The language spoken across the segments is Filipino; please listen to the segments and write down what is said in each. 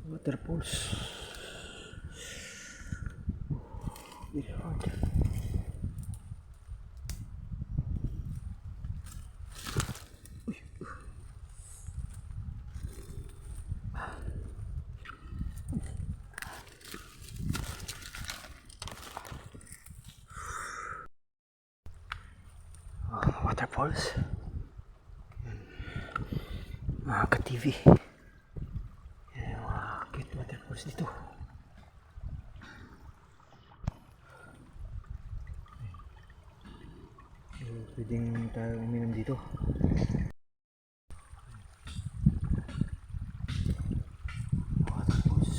Waterfalls. Very hard. Waterfalls. Mga ka-TV. Yan yung mga cute waterfalls dito. So, pwedeng tayo uminom dito. Waterfalls.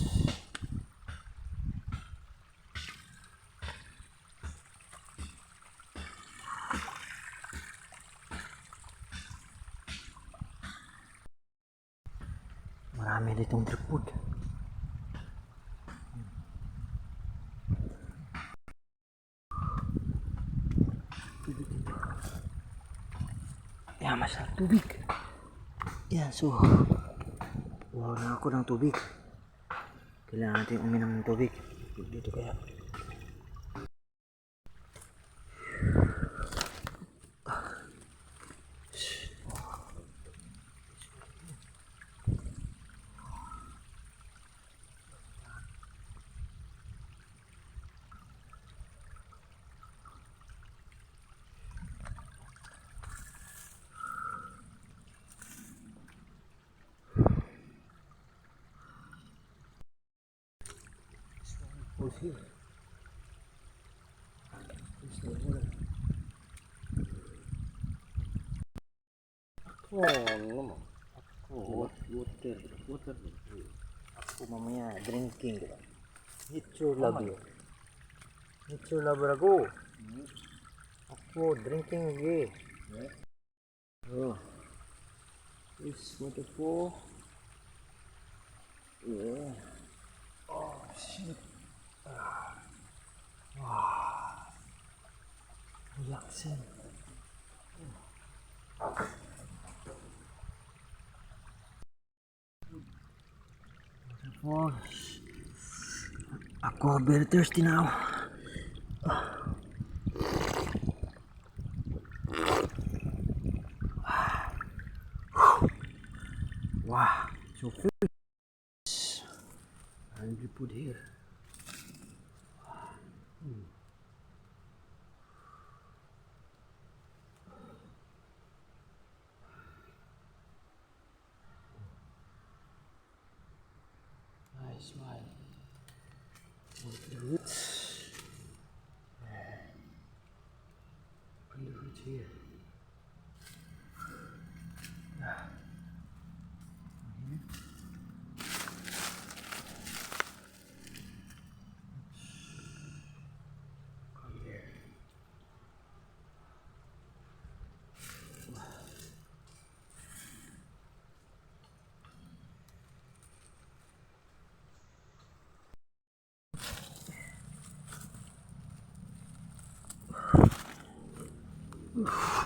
Marami ditong drip food. Yan, masarap tubig. Yan, so wala na ako ng tubig. Kailangan natin uminom ng tubig. Dito kaya. Who's here? Who's the water? Ako naman. Ako water. Ako mamaya drinking. Nature lover. Nature lover ako. Ako drinking lagi. Oh. This waterfall. Yeah. Oh shit. Wow. Relaxing. Waterfalls. Ako very thirsty now. Wow, so fish. And we put here. Nice smile. With the roots. Bring the roots here. Oof.